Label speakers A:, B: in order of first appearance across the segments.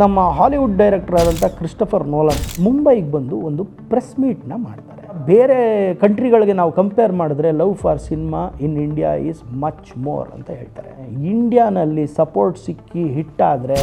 A: ನಮ್ಮ Hollywood director ಆದಂಥ Christopher Nolan ಮುಂಬೈಗೆ ಬಂದು ಒಂದು ಪ್ರೆಸ್ ಮೀಟ್ನ ಮಾಡ್ತಾರೆ. ಬೇರೆ ಕಂಟ್ರಿಗಳಿಗೆ ನಾವು ಕಂಪೇರ್ ಮಾಡಿದ್ರೆ love for cinema in India is much more ಅಂತ ಹೇಳ್ತಾರೆ. ಇಂಡಿಯಾನಲ್ಲಿ ಸಪೋರ್ಟ್ ಸಿಕ್ಕಿ ಹಿಟ್ಟಾದರೆ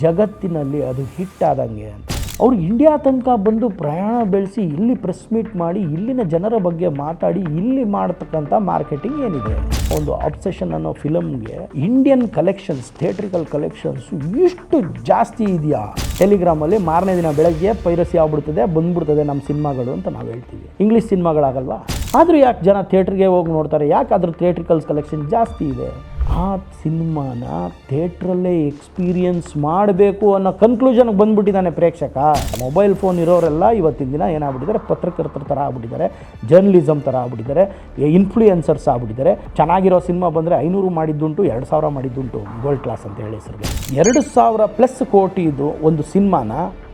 A: ಜಗತ್ತಿನಲ್ಲಿ ಅದು ಹಿಟ್ಟಾದಂಗೆ ಅಂತ. ಅವರು ಇಂಡಿಯಾ ತನಕ ಬಂದು ಪ್ರಯಾಣ ಬೆಳೆಸಿ ಇಲ್ಲಿ ಪ್ರೆಸ್ ಮೀಟ್ ಮಾಡಿ ಇಲ್ಲಿನ ಜನರ ಬಗ್ಗೆ ಮಾತಾಡಿ ಇಲ್ಲಿ ಮಾಡ್ತಕ್ಕಂಥ ಮಾರ್ಕೆಟಿಂಗ್ ಏನಿದೆ. ಒಂದು ಅಬ್ಸೆಷನ್ ಅನ್ನೋ ಫಿಲಮ್ಗೆ ಇಂಡಿಯನ್ ಕಲೆಕ್ಷನ್ಸ್, ಥಿಯೇಟ್ರಿಕಲ್ ಕಲೆಕ್ಷನ್ಸ್ ಇಷ್ಟು ಜಾಸ್ತಿ ಇದೆಯಾ? ಟೆಲಿಗ್ರಾಮಲ್ಲಿ ಮಾರನೇ ದಿನ ಬೆಳಗ್ಗೆ ಪೈರಸಿ ಆಗ್ಬಿಡ್ತದೆ, ಬಂದ್ಬಿಡ್ತದೆ ನಮ್ಮ ಸಿನಿಮಾಗಳು ಅಂತ ನಾವು ಹೇಳ್ತೀವಿ. ಇಂಗ್ಲೀಷ್ ಸಿನಿಮಾಗಳಾಗಲ್ವಾ? ಆದರೂ ಯಾಕೆ ಜನ ಥಿಯೇಟ್ರಿಗೆ ಹೋಗಿ ನೋಡ್ತಾರೆ? ಯಾಕೆ ಅದ್ರ ಥಿಯೇಟ್ರಿಕಲ್ಸ್ ಕಲೆಕ್ಷನ್ ಜಾಸ್ತಿ ಇದೆ? ಆ ಸಿನಿಮಾನ ಥಿಯೇಟ್ರಲ್ಲೇ ಎಕ್ಸ್ಪೀರಿಯನ್ಸ್ ಮಾಡಬೇಕು ಅನ್ನೋ ಕನ್ಕ್ಲೂಷನ್ಗೆ ಬಂದುಬಿಟ್ಟಿದ್ದಾನೆ ಪ್ರೇಕ್ಷಕ. ಮೊಬೈಲ್ ಫೋನ್ ಇರೋರೆಲ್ಲ ಇವತ್ತಿನ ದಿನ ಏನಾಗ್ಬಿಟ್ಟಿದ್ದಾರೆ, ಪತ್ರಕರ್ತರ ಥರ ಆಗ್ಬಿಟ್ಟಿದ್ದಾರೆ, ಜರ್ನಲಿಸಮ್ ಥರ ಆಗ್ಬಿಟ್ಟಿದ್ದಾರೆ, ಇನ್ಫ್ಲೂಯೆನ್ಸರ್ಸ್ ಆಗ್ಬಿಟ್ಟಿದ್ದಾರೆ. ಚೆನ್ನಾಗಿರೋ ಸಿನಿಮಾ ಬಂದರೆ 500 ಮಾಡಿದ್ದುಂಟು, 2000 ಮಾಡಿದ್ದುಂಟು. ಗೋಲ್ಡ್ ಕ್ಲಾಸ್ ಅಂತ ಹೇಳಿ ಹೆಸರಿಗೆ 2,000+ ಕೋಟಿದು ಒಂದು ಸಿನಿಮಾನ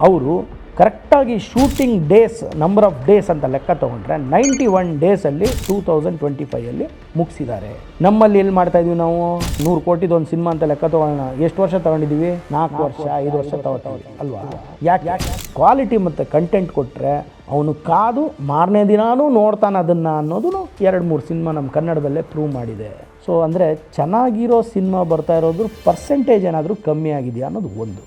A: ಅವರು ಕರೆಕ್ಟಾಗಿ shooting days, number of days ಅಂತ ಲೆಕ್ಕ ತೊಗೊಂಡ್ರೆ 91 ಡೇಸಲ್ಲಿ 2025 ಮುಗಿಸಿದ್ದಾರೆ. ನಮ್ಮಲ್ಲಿ ಎಲ್ಲಿ ಮಾಡ್ತಾಯಿದ್ವಿ ನಾವು? 100 ಕೋಟಿದು ಒಂದು ಸಿನಿಮಾ ಅಂತ ಲೆಕ್ಕ ತೊಗೊಳ್ಳೋಣ. ಎಷ್ಟು ವರ್ಷ ತೊಗೊಂಡಿದ್ದೀವಿ? 4 ವರ್ಷ 5 ವರ್ಷ ತೊಗೊಳ್ತೀವಿ ಅಲ್ವಾ? ಯಾಕೆ? ಕ್ವಾಲಿಟಿ ಮತ್ತು ಕಂಟೆಂಟ್ ಕೊಟ್ಟರೆ ಅವನು ಕಾದು ಮಾರನೇ ದಿನಾನೂ ನೋಡ್ತಾನೆ ಅದನ್ನು ಅನ್ನೋದು 2-3 ಸಿನಿಮಾ ನಮ್ಮ ಕನ್ನಡದಲ್ಲೇ ಪ್ರೂವ್ ಮಾಡಿದೆ. ಸೊ ಅಂದರೆ ಚೆನ್ನಾಗಿರೋ ಸಿನಿಮಾ ಬರ್ತಾ ಇರೋದ್ರ ಪರ್ಸೆಂಟೇಜ್ ಏನಾದರೂ ಕಮ್ಮಿ ಆಗಿದೆಯಾ ಅನ್ನೋದು ಒಂದು.